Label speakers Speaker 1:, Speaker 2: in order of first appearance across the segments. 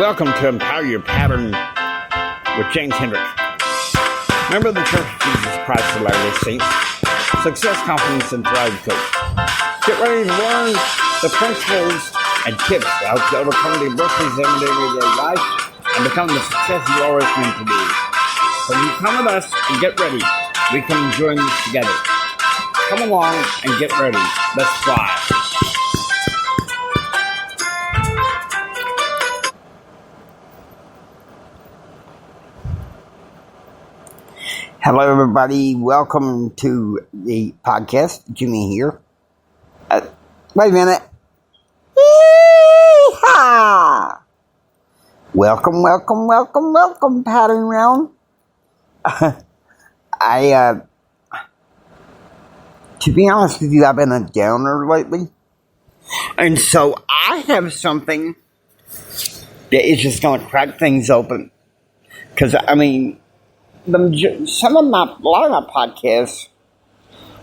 Speaker 1: Welcome to Empower Your Pattern with James Hendrick, member of the Church of Jesus Christ of Latter-day Saints, success, confidence, and thrive coach. Get ready to learn the principles and tips to help you overcome the adversities of everyday life and become the success you are always meant to be. So you come with us and get ready. We can join this together. Come along and get ready. Let's fly. Hello, everybody. Welcome to the podcast. Jimmy here. Wait a minute. Yee-haw! Welcome, Pattern Realm. To be honest with you, I've been a downer lately. And so I have something that is just going to crack things open. Because, a lot of my podcasts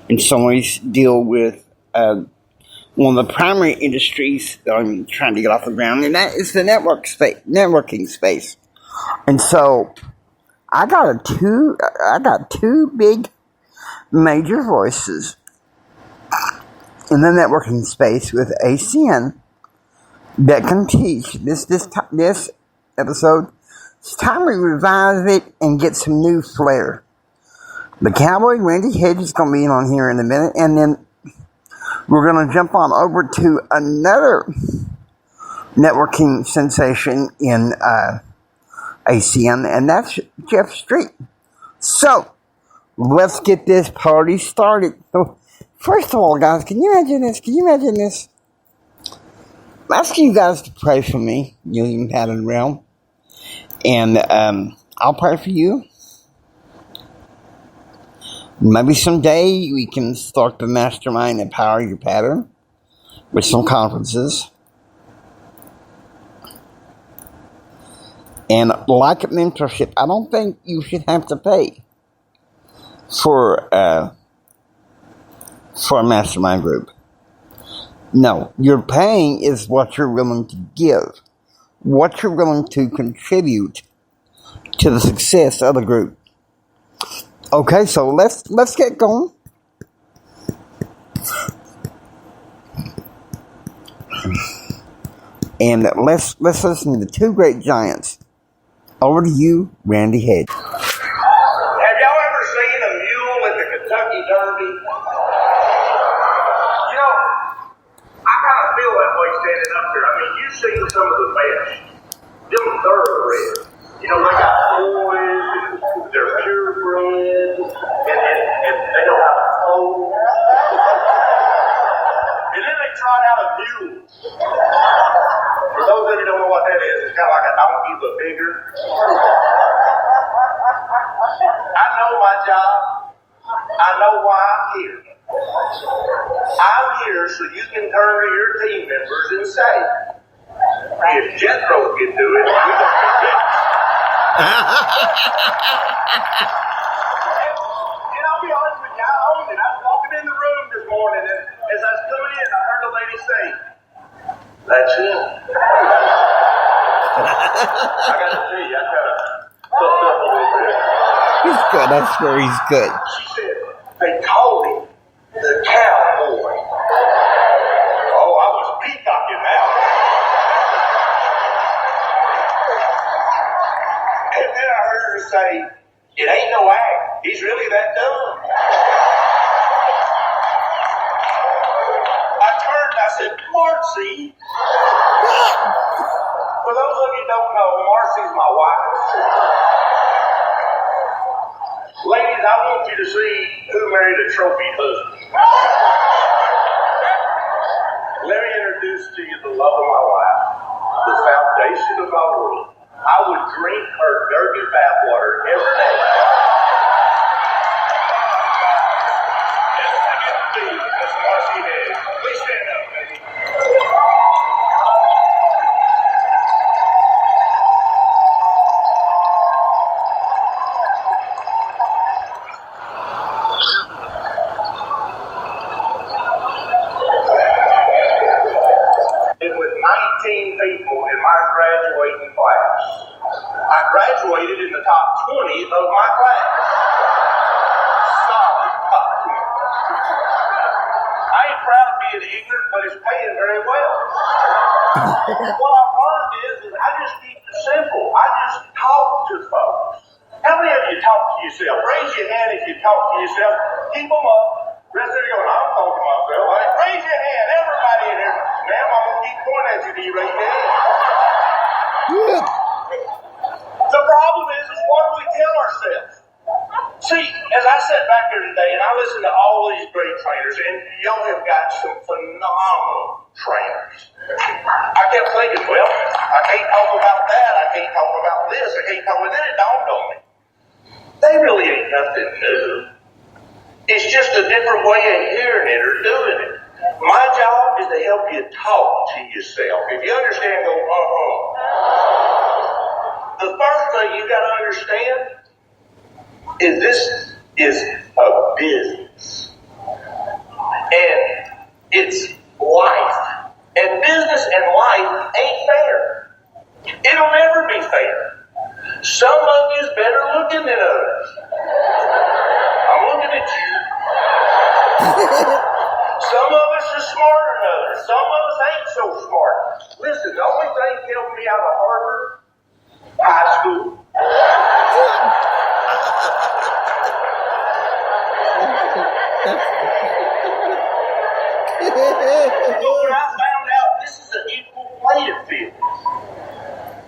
Speaker 1: in some ways deal with one of the primary industries that I'm trying to get off the ground, and that is the networking space. And so I got two big major voices in the networking space with ACN that can teach this episode. It's time we revive it and get some new flair. The cowboy, Randy Hedge, is going to be on here in a minute. And then we're going to jump on over to another networking sensation in ACN. And that's Jeff Street. So, let's get this party started. So, first of all, guys, can you imagine this? I'm asking you guys to pray for me, Union Pattern Realm. And I'll pray for you. Maybe someday we can start the mastermind Empower Your Pattern with some conferences. And like mentorship, I don't think you should have to pay for a mastermind group. No, your paying is what you're willing to give. What you're willing to contribute to the success of the group. Okay, so let's get going. And let's listen to two great giants. Over to you, Randy Hedge.
Speaker 2: Have y'all ever seen a mule at the Kentucky Derby? I kind of feel that way standing up there. You've seen some of the best. Them thoroughbreds. They got boys, and they're purebred, and they know how to hold. And then they trot out a mule. For those of you who don't know what that is, it's kind of like a donkey, but bigger. I know my job. I know why I'm here. I'm here so you can turn to your team members and say, if Jethro can do it, we can do it. And I'll be honest with you, I owned it. I was walking in the room this morning, and as I was coming in, I heard the lady say, that's him. I got to tell you, I kind of fucked up a little bit.
Speaker 1: He's good. I swear he's good.
Speaker 2: She said, they called him the cowboy. Oh, I was peacocking now. And then I heard her say, it ain't no act. He's really that dumb. I turned and I said, Marcy. For those of you who don't know, Marcy's my wife. Ladies, I want you to see who married a trophy husband. Let me introduce to you the love of my life, the foundation of my world. I would drink her dirty bathwater every day. Yes, I get to be Miss Marcy Hedge. Please stand up, baby. What I've learned is I just keep it simple. I just talk to folks. How many of you talk to yourself? Raise your hand if you talk to yourself. Keep them up. Rest of you going, I'm talking to myself. Right? Raise your hand. Everybody in here. Ma'am, I'm going to keep pointing at you till you raise your hand. The problem is what do we tell ourselves? See, as I sat back here today and I listened to all these great trainers, and y'all have got some phenomenal trainers. I kept thinking, well, I can't talk about that, I can't talk about this, I can't talk about that. It dawned on me. They really ain't nothing new. It's just a different way of hearing it or doing it. My job is to help you talk to yourself. If you understand, go, The first thing you got to understand is this is a business. And it's life. And business and life ain't fair. It'll never be fair. Some of you's better looking than others. I'm looking at you. Some of us are smarter than others. Some of us ain't so smart. Listen, the only thing that helped me out of Harvard, high school. But when I found out this is an equal playing field,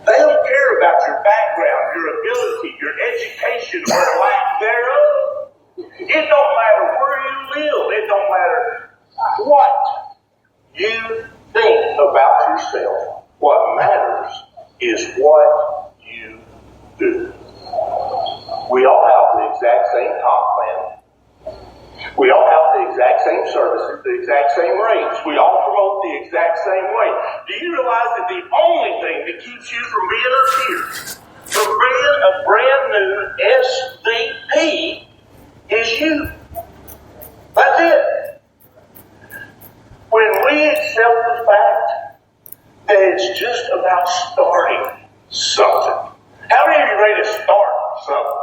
Speaker 2: they don't care about your background, your ability, your education, or lack thereof. It don't matter where you live. It don't matter what you think about yourself. What matters is what you do. We all have the exact same comp plan. We all have the exact same services, the exact same rates. We all promote the exact same way. Do you realize that the only thing that keeps you from being up here, from being a brand new SVP, is you? That's it. When we accept the fact that it's just about starting something. How many of you ready to start something?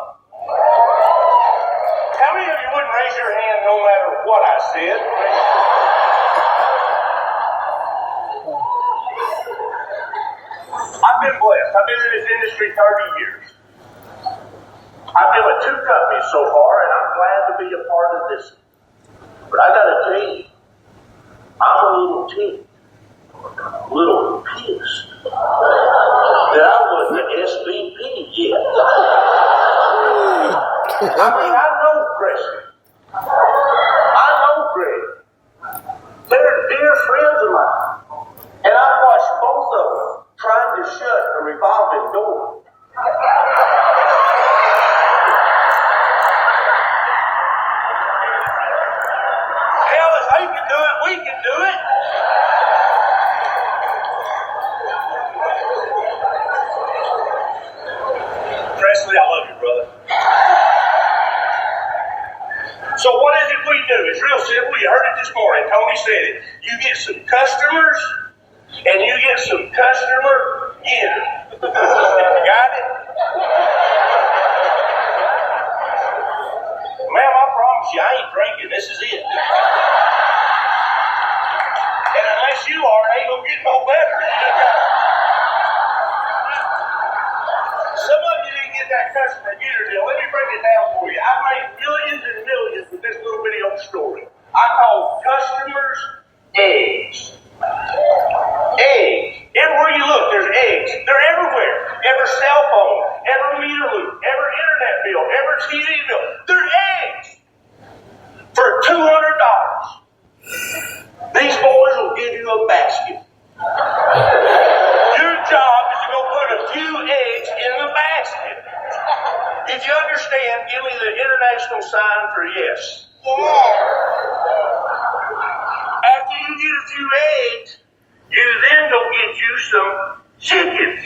Speaker 2: How many of you wouldn't raise your hand no matter what I said? I've been blessed. I've been in this industry 30 years. I've been with 2 companies so far, and I'm glad to be a part of this. But I got to tell you, I'm a little ticked, a little pissed that I wasn't the SVP yet. I mean, I know Preston. I know Greg. They're dear friends of mine. And I've watched both of them trying to shut a revolving door. Hell, if they can do it, we can do it. Presley, I love you, brother. So what is it we do? It's real simple. You heard it this morning. Tony said it. You get some customers, and you get some customer getters. Got it? Ma'am, I promise you, I ain't drinking. This is it. And unless you are, it ain't gonna get no better. Some of you didn't get that customer getter deal. Let me break it down for you. I made millions and millions with this little video story. I call customers eggs. Eggs. Everywhere you look, there's eggs. They're everywhere. Every cell phone, every meter loop, every internet bill, every TV bill. They're eggs. For $200. These boys will give you a basket. Your job is to go put a few eggs in the basket. Did you understand? Give me the international sign for yes. After you get a few eggs, you then go get you some chickens.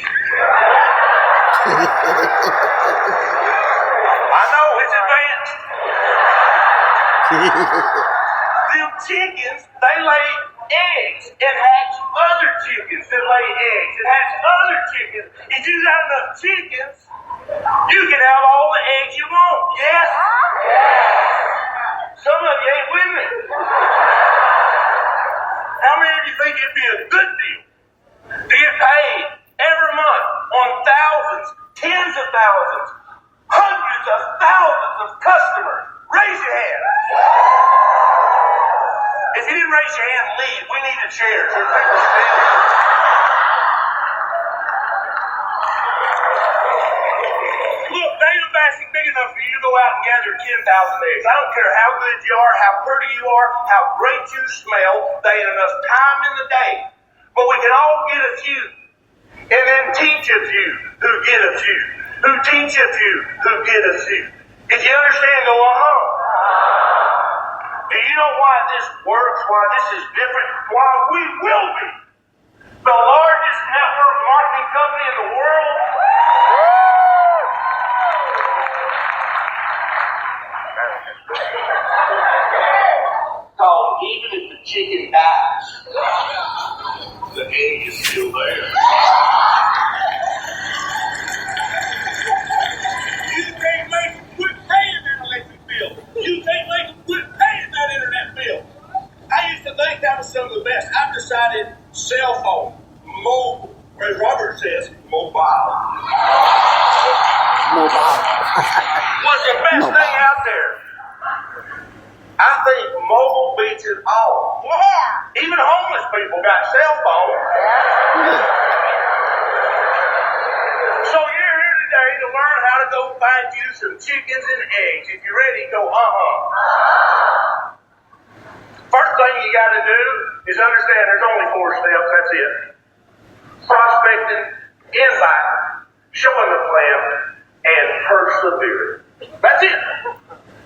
Speaker 2: I know, it's advanced. Them chickens, they lay eggs and hatch other chickens that lay eggs and hatch other chickens. If you got enough chickens, you can have all the eggs you want. Yes? Some of you ain't with me. How many of you think it'd be a good deal of customers. Raise your hand. If you didn't raise your hand, leave. We need a chair. There's people standing. Look, they ain't a basket big enough for you to go out and gather 10,000 eggs. I don't care how good you are, how pretty you are, how great you smell. There ain't enough time in the day. But we can all get a few. And then teach a few who get a few. Who teach a few who get a few. If you understand, go, Do you know why this works? Why this is different? Why we will be the largest network marketing company in the world? Because even if the chicken dies, the egg is still there. You can't make them quit paying that electric bill. You can't make them quit paying that internet bill. I used to think that was some of the best. I've decided cell phone, mobile, or as Robert says, mobile.
Speaker 1: Mobile.
Speaker 2: Was the best thing out there. I think mobile beats it all. Yeah. Even homeless people got cell phones. So you're here today to learn how to go find you some chickens and eggs. If you're ready, go First thing you got to do is understand there's only 4 steps. That's it. Prospecting, inviting, showing the plan, and persevering. That's it.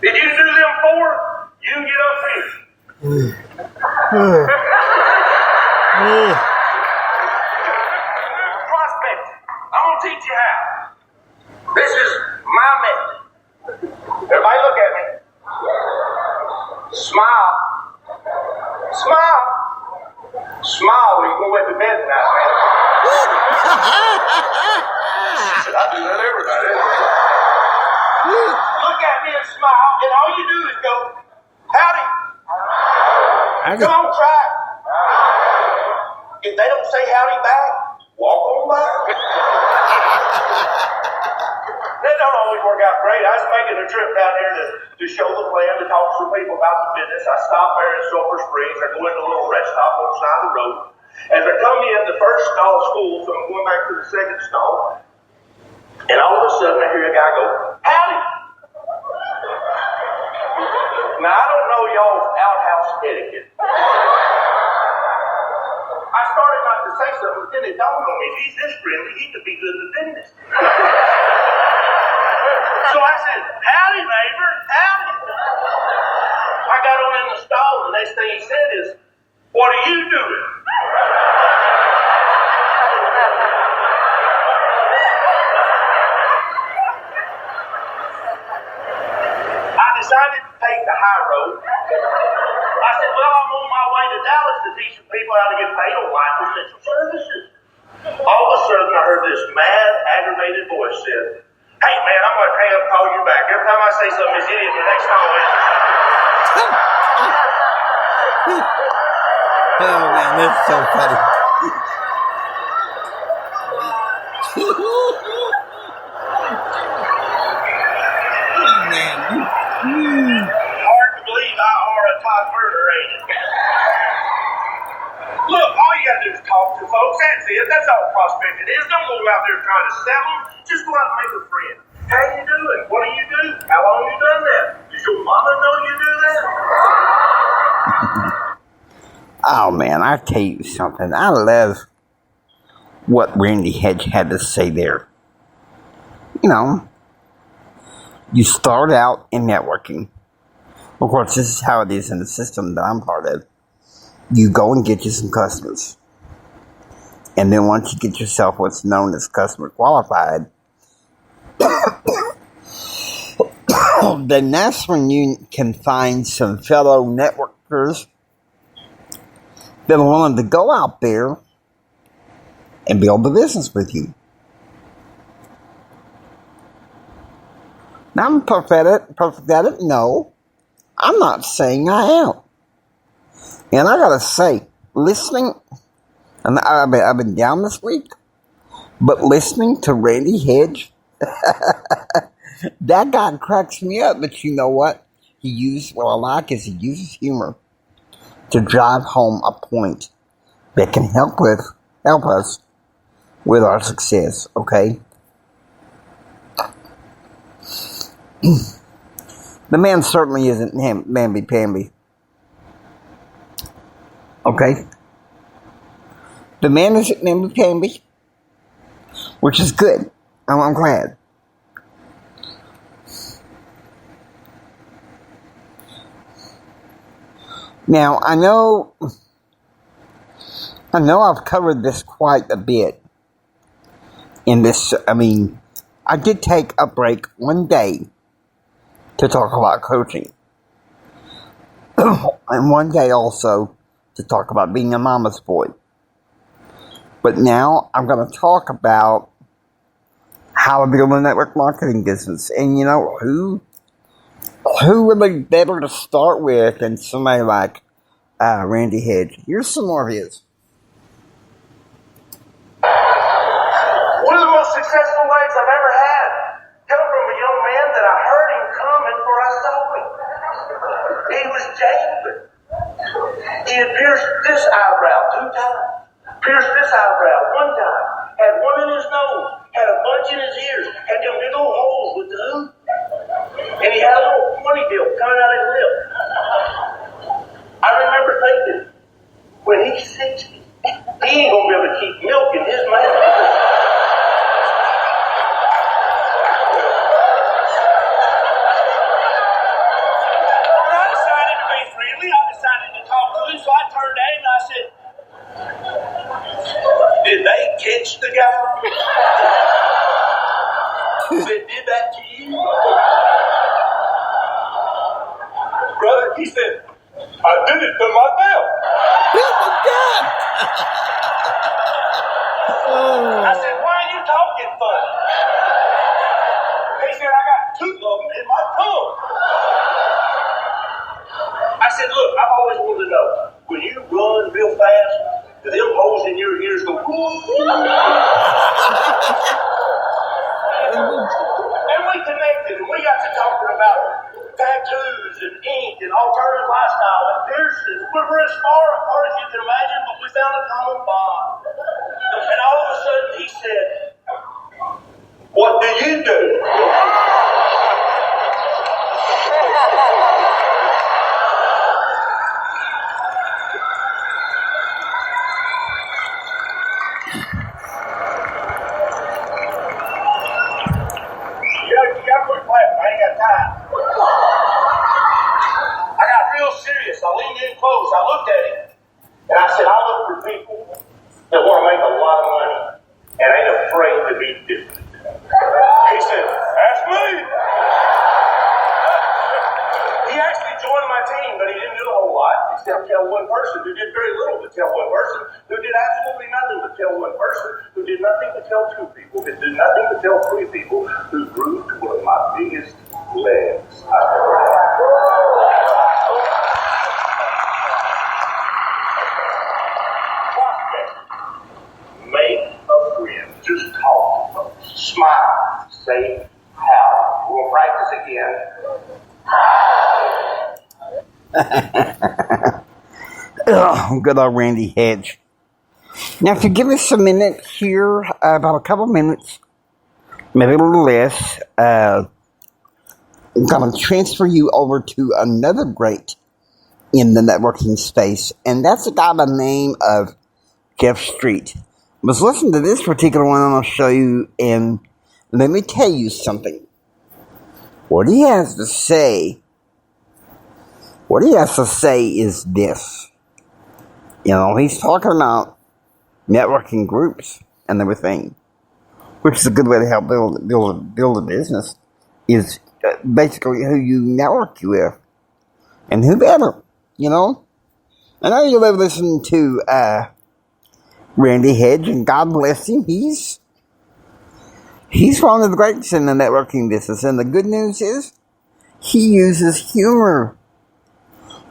Speaker 2: Did you do them 4? You can get up here. Prospecting. I'm going to teach you how. This is my method. Everybody look at me. Smile. Smile. Smile when you go away to bed tonight, man. I do that everybody. Look at me and smile, and all you do is go, howdy. Come on, try it. If they don't say howdy back, walk on by. That don't always work out great. I was making a trip down here to show the plan, to talk to some people about the business. I stopped there in Sulphur Springs. I go into a little rest stop on the side of the road. As I come in, the first stall is full, so I'm going back to the second stall. And all of a sudden, I hear a guy go, howdy. Now, I don't know y'all's outhouse etiquette. I started not to say something, but then it dawned on me, if he's this friendly, he could be good at the dentist. So I said, howdy, neighbor, howdy. I got on in the stall, and the next thing he said is, what are you doing? I decided to take the high road. I said, well, I'm on my way to Dallas to teach some people how to get paid on life essential services. All of a sudden, I heard this mad, aggravated voice said, hey, man, I'm going to hang up and call you back. Every time I say something, this idiot, the next call is.
Speaker 1: Oh, man, that's so funny. Oh, man.
Speaker 2: Hard to believe I are a Todd murder, ain't it? Look, all you got to do is talk to folks. That's it. That's all prospecting is. Don't go out there trying to sell them. Just go out and make a friend. How you doing? What do you do? How long you done that? Does your mama know you do that?
Speaker 1: Oh, man, I tell you something. I love what Randy Hedge had to say there. You know, you start out in networking. Of course, this is how it is in the system that I'm part of. You go and get you some customers. And then once you get yourself what's known as customer qualified, then that's when you can find some fellow networkers that are willing to go out there and build a business with you. Now, I'm perfect at it. No, I'm not saying I am. And I gotta say, listening, and I've been down this week, but listening to Randy Hedge, That guy cracks me up, but you know what? What I like is he uses humor to drive home a point that can help us with our success, okay? The man certainly isn't mamby-pamby, okay? The man isn't mamby-pamby, which is good. I'm glad. Now, I know I've covered this quite a bit in this. I did take a break one day to talk about coaching. And one day also to talk about being a mama's boy. But now I'm going to talk about how to build a network marketing business. And you know, who really better to start with than somebody like Randy Hedge. Here's some more of his.
Speaker 2: One of the most successful legs I've ever had come from a young man that I heard him coming before I saw him. He was David. He had pierced this eyebrow 2 times, pierced this eyebrow 1 time, had one in his nose, had a bunch in his ears, had them big old holes with the hoop, and he had a little ponytail coming out of his lip. I remember thinking, when he's 60, he ain't gonna be able to keep milk in his mouth. So I turned to him and I said, did they catch the guy? He said, did that to you? Brother, he said, I did it to myself. I said, why are you talking funny? He said, I got 2 of them in my tongue. I said, look, I've always wanted to know, when you run real fast, do them holes in your ears go, And we connected, and we got to talking about tattoos and ink and alternative lifestyle and piercings. We're as far apart as you can imagine, but we found a common bond. And all of a sudden he said, what do you do? I leaned in close, I looked at him, and I said, I look for people that want to make a lot of money and ain't afraid to be different. He said, that's me. He actually joined my team, but he didn't do a whole lot except tell one person who did very little but tell one person who did absolutely nothing but tell one person who did nothing but tell 2 people who did nothing but tell 3 people who grew to one of my biggest legs I've ever had. Just talk to folks. Smile. Say how. We'll practice
Speaker 1: again. Good old Randy Hedge. Now, if you give us a minute here, about a couple minutes, maybe a little less, I'm going to transfer you over to another great in the networking space, and that's a guy by the name of Jeff Street. Let's listen to this particular one I'm going to show you, and let me tell you something. What he has to say is this. You know, he's talking about networking groups and everything, which is a good way to help build a business, is basically who you network with, and who better, you know? I know you love listening to Randy Hedge, and God bless him. He's one of the greats in the networking business, and the good news is he uses humor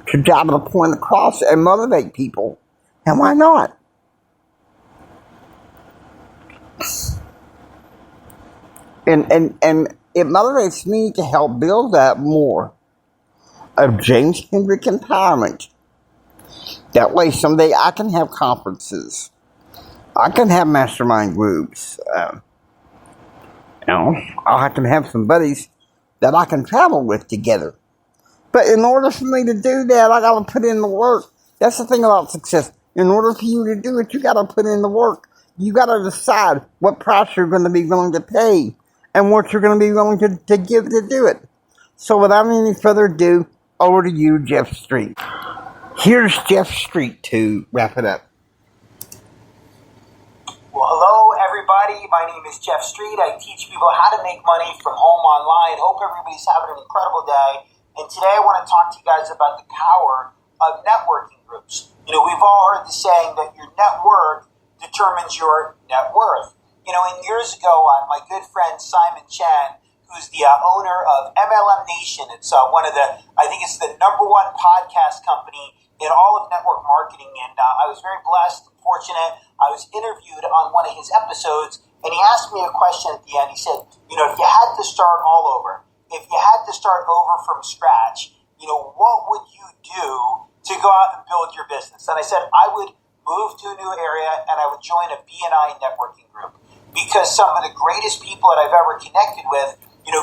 Speaker 1: to drive the point across and motivate people. And why not? And it motivates me to help build up more of James Hendrick empowerment. That way, someday I can have conferences. I can have mastermind groups. I'll have to have some buddies that I can travel with together. But in order for me to do that, I got to put in the work. That's the thing about success. In order for you to do it, you got to put in the work. You got to decide what price you're going to be willing to pay and what you're going to be willing to give to do it. So without any further ado, over to you, Jeff Street. Here's Jeff Street to wrap it up.
Speaker 3: Well, hello, everybody. My name is Jeff Street. I teach people how to make money from home online. Hope everybody's having an incredible day. And today I want to talk to you guys about the power of networking groups. We've all heard the saying that your network determines your net worth. And years ago, my good friend Simon Chen, who's the owner of MLM Nation, it's I think it's the number one podcast company in all of network marketing. And I was very blessed and fortunate. I was interviewed on one of his episodes, and he asked me a question at the end. He said, if you had to start all over, if you had to start over from scratch, what would you do to go out and build your business? And I said, I would move to a new area and I would join a BNI networking group, because some of the greatest people that I've ever connected with,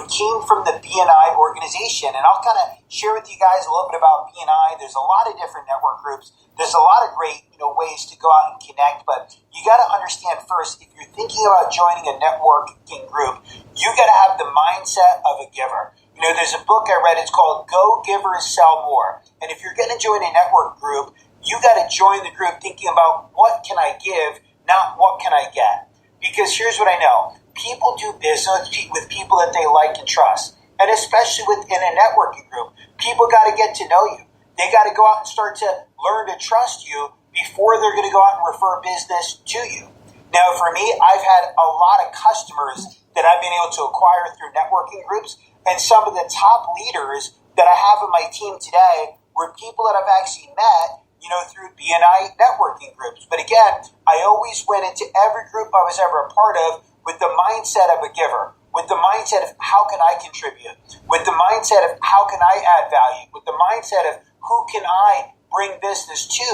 Speaker 3: came from the BNI organization. And I'll kind of share with you guys a little bit about BNI. There's a lot of different network groups. There's a lot of great, ways to go out and connect. But you got to understand first, if you're thinking about joining a networking group, you got to have the mindset of a giver. There's a book I read. It's called Go Givers Sell More. And if you're going to join a network group, you got to join the group thinking about what can I give, not what can I get. Because here's what I know. People do business with people that they like and trust. And especially within a networking group, people got to get to know you. They got to go out and start to learn to trust you before they're going to go out and refer business to you. Now, for me, I've had a lot of customers that I've been able to acquire through networking groups. And some of the top leaders that I have in my team today were people that I've actually met, through BNI networking groups. But again, I always went into every group I was ever a part of with the mindset of a giver, with the mindset of how can I contribute, with the mindset of how can I add value, with the mindset of who can I bring business to,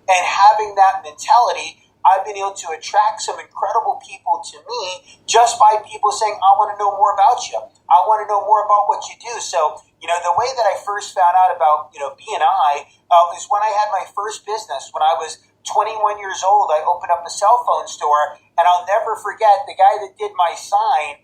Speaker 3: and having that mentality, I've been able to attract some incredible people to me just by people saying, I want to know more about you. I want to know more about what you do. So, the way that I first found out about, BNI was when I had my first business. When I was 21 years old, I opened up a cell phone store, and I'll never forget the guy that did my sign.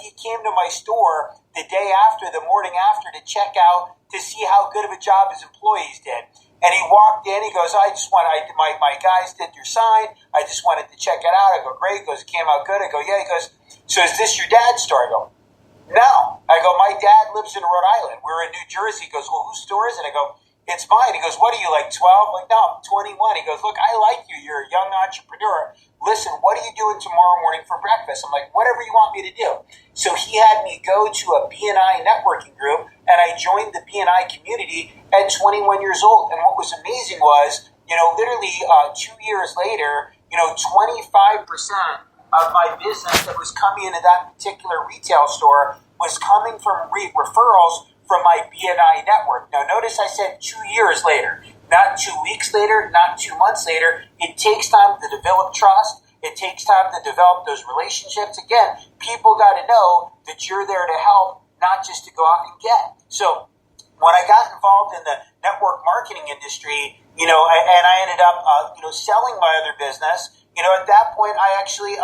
Speaker 3: He came to my store the day after, the morning after, to check out to see how good of a job his employees did. And he walked in, he goes, my guys did your sign. I just wanted to check it out. I go, great. He goes, it came out good. I go, yeah. He goes, so is this your dad's store? I go, no. I go, my dad lives in Rhode Island. We're in New Jersey. He goes, well, whose store is it? I go, it's mine. He goes, what are you, like 12? I'm like, no, I'm 21. He goes, look, I like you. You're a young entrepreneur. Listen, what are you doing tomorrow morning for breakfast? I'm like, whatever you want me to do. So he had me go to a BNI networking group, and I joined the BNI community at 21 years old. And what was amazing was, literally 2 years later, 25% of my business that was coming into that particular retail store was coming from referrals from my BNI network. Now, notice I said 2 years later, not 2 weeks later, not 2 months later. It takes time to develop trust. It takes time to develop those relationships. Again, people got to know that you're there to help, not just to go out and get. So when I got involved in the network marketing industry, and I ended up, selling my other business, at that point, I actually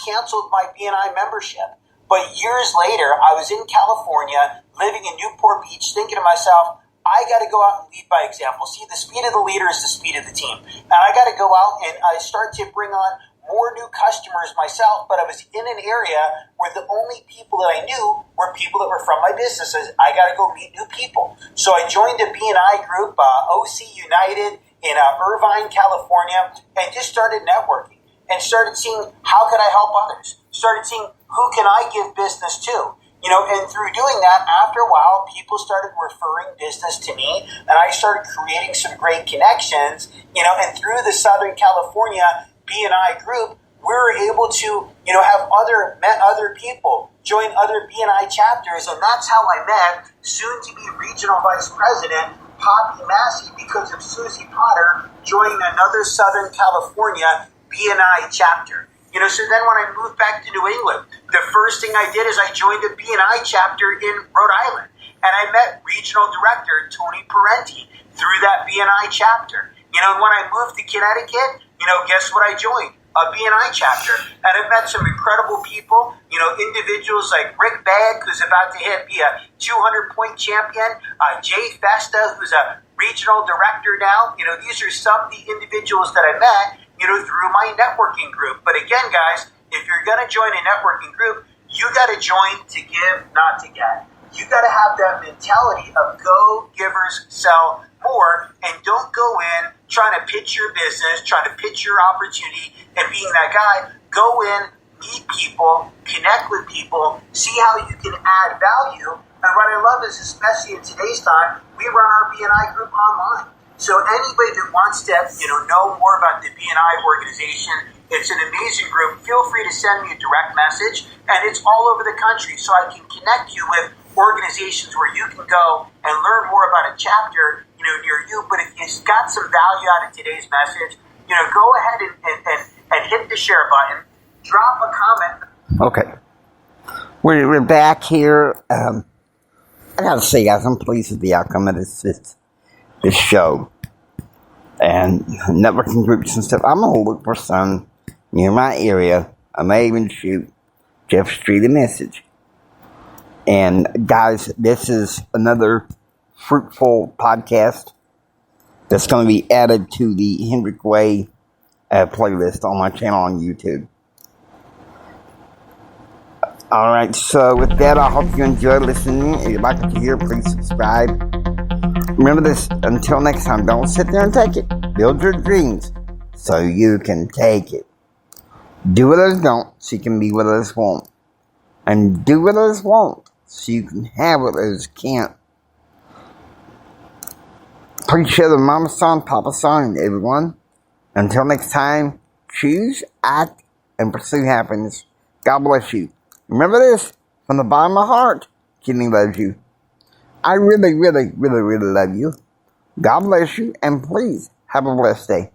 Speaker 3: canceled my BNI membership. But years later, I was in California, living in Newport Beach, thinking to myself, I got to go out and lead by example. See, the speed of the leader is the speed of the team. And I got to go out and I start to bring on more new customers myself, but I was in an area where the only people that I knew were people that were from my businesses. I got to go meet new people. So I joined a BNI group, OC United, in Irvine, California, and just started networking and started seeing how could I help others. Started seeing who can I give business to. And through doing that, after a while, people started referring business to me, and I started creating some great connections, and through the Southern California BNI group, we were able to, have met other people, join other BNI chapters, and that's how I met soon-to-be regional vice president Poppy Massey, because of Susie Potter joining another Southern California BNI chapter. So then when I moved back to New England, the first thing I did is I joined a BNI chapter in Rhode Island, and I met regional director Tony Parenti through that BNI chapter. And when I moved to Connecticut, guess what I joined? A BNI chapter. And I've met some incredible people, individuals like Rick Bagg, who's about to be a 200-point champion, Jay Festa, who's a regional director now. These are some of the individuals that I met, through my networking group. But again, guys, if you're going to join a networking group, you got to join to give, not to get. You got to have that mentality of go, givers, sell more, and don't go in trying to pitch your business, trying to pitch your opportunity, and being that guy. Go in, meet people, connect with people, see how you can add value. And what I love is, especially in today's time, we run our BNI group online. So anybody that wants to, know more about the BNI organization, it's an amazing group. Feel free to send me a direct message, and it's all over the country, so I can connect you with organizations where you can go and learn more about a chapter, near you. But if you got some value out of today's message, go ahead and hit the share button, drop a comment.
Speaker 1: Okay. We're back here. I gotta say, guys, I'm pleased with the outcome of this show. And networking groups and stuff. I'm gonna look for some near my area. I may even shoot Jeff Street a message. And guys, this is another fruitful podcast that's going to be added to the Hendrick Way playlist on my channel on YouTube. Alright, so with that, I hope you enjoyed listening. If you'd like to hear, please subscribe. Remember this, until next time, don't sit there and take it. Build your dreams so you can take it. Do what others don't so you can be what others want. And do what others want so you can have what others can't. Appreciate the Mama Son, Papa Son, and everyone. Until next time, choose, act, and pursue happiness. God bless you. Remember this, from the bottom of my heart, Kenny loves you. I really, really, really, really love you. God bless you, and please have a blessed day.